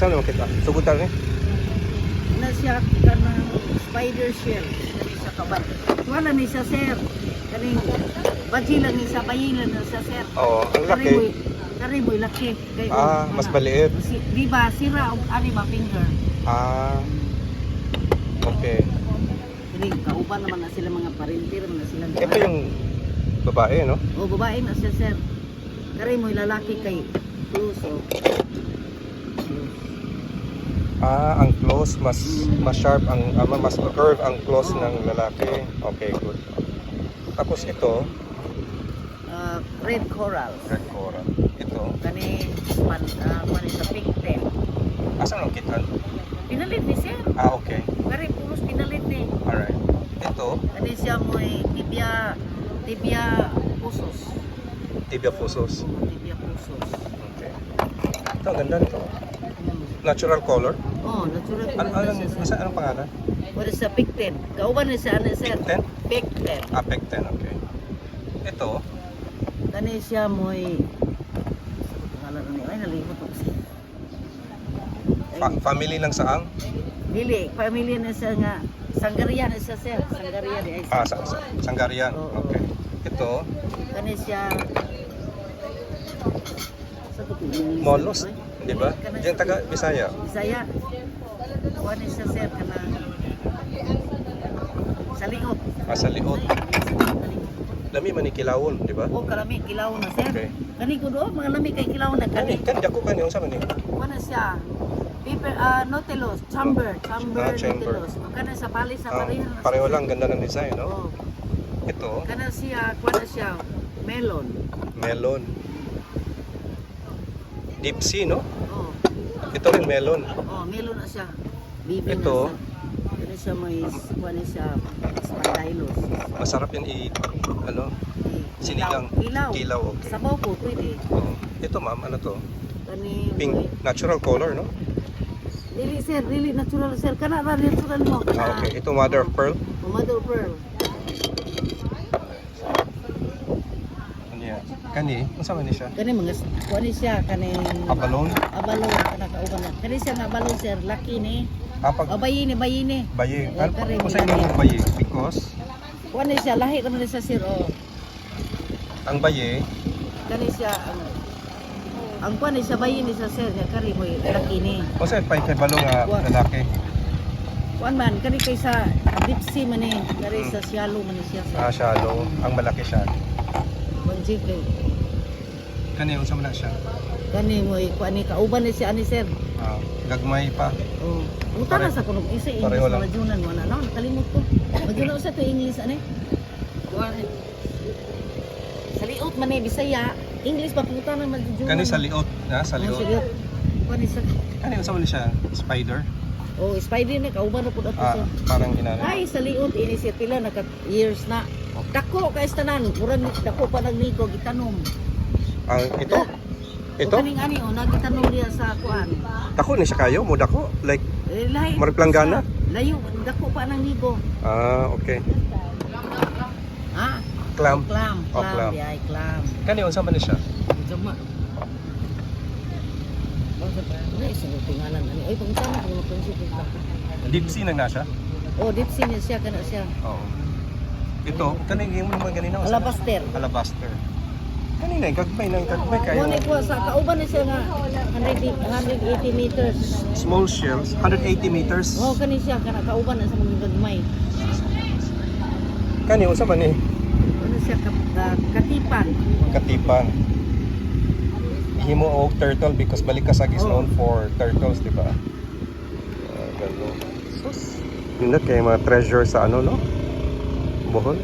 Saan mo kita? Sugutan ni? Na siya kanang spider shell. Kani sa kaban. Wala ni siya sir. Kaning baji lang ni sa bayilan na sa sir. Oo, ang laki. Kariboy laki. Kay Mas maliit. Di ba sira og ani ba finger. Okay. Kani kauban naman na sila mga parintir na sila. Ito yung babae, no? O babae na siya sir. Kariboy lalaki kay puso. Ang close mas sharp ang mas curve ang close ng lalaki. Okay, good. Tapos ito, Red coral. red coral. Ito, Kani sa pigtail. asan ang kitan? Pinalit ni sir. Okay. Kari pulos pinalit ni. Alright. Ito, Kani siya mo'y tibia pusos. tibia fusos. Tibia pusos. Okay. Ito, ang ganda nito. Natural color. Oh, natural Anong pangalan? What is sa pigtail? Kauban ni sa ano sir? Pigtail? Pigtail. Pecten, okay. Ito, Kani siya mo'y pangalan ni ay nalimot ko siya. family ng saang? Dili, pamilya na siya nga Sanggaria na siya sir. Sanggaria di ay. Sanggarian. Oo. Okay. Ito, Kani siya Molos, di ba? Diyan taga Bisaya. Bisaya. Kuha ni siya sir kanang sa liot. Sa liot. Lami man ni kilawon, di ba? O kalami kilaw na sir. Okay. Kani ko do mga lami kay kilaw na kani. Kan dako kan yung sama ni. Kuha na siya. Paper Nautilus, chamber chamber. Nautilus. Kana sa bali sa pareho. Pareho lang ganda ng design, no? Oh. Ito, Kana siya, kuha na siya melon. melon. Deep sea, no? Oh. Ito rin melon. Oh, melon na siya. Bibi Ito. na siya. Kana siya may kuha na siya spandylus. Masarap yan sinigang. Kilaw, okay. Sabaw po pwede. Oh. Ito ma'am, ano to? Kani Pink, natural color, no? Dili sir, dili natural sir. Kana ra natural mo. Okay. Ito mother of pearl. Mother of pearl. Ano yan? Kani, masama ni siya? Kani mga kuha ni siya kani Abalone? abalon kana kauban na. Kani siya nga abalon sir, laki ni. Pag Bayini. baye. Oh, Ano kare, kung saan yung baye? Because Kuha ni siya lahi naman sa sir oh. ang baye, Kani siya ang kuha ni siya bayini sa sir nga kari mo laki ni. kung saan pa kay balong lalaki. Kuan man kani kay sa deep sea man ni, kari sa shallow man ni siya sir. Shallow. Ang malaki siya. Bunji kay Kani, unsa man na siya? kani mo kuha ni kauban ni siya ani sir. Gagmay pa. Oh. Utara sa kuno isa English Pareho lang. na majunan mo na. Nakalimot ko. Majunan sa to English ani. Kuan. Sa liot man ni Bisaya, English pa puta na majunan. Kani sa liot, sa liot. Kuan ni sa Kani unsa man siya? Spider. oh, spider ni kauban na pud ato sir. Parang inana. Ay, sa liot ini siya pila naka years na. Dako kay tanan, murag dako pa nagnigo gitanom. Ito. Ito. Kaning ani nagitanom diya sa kuan. Dako ni siya kayo, mo dako like Lahi. Marag planggana? Layo, dako pa nagnigo. okay. Ha? Clam. Clam. Oh, clam. Ay, clam. Kani unsa man ni siya? Jama. Basta pa. Ay, sa tingalan ani. Ay, pangutana kung prinsip ka. Deep sea na siya? Oh, deep sea niya siya kana siya. Oo. Ito, kani yung naman ganina. Alabaster. Alabaster. Kanina, gagmay kayo. Mo ni ko sa kauban ni siya nga 180 meters. Small shells, 180 meters. Oh, kani siya kana kauban na sa mga gagmay. Kani, unsa man ni? Ano siya katipan. Katipan. Himo og turtle because Balikasag is known for turtles, di ba? Ganun. Sus. Nindot kay mga treasure sa no? Bohol.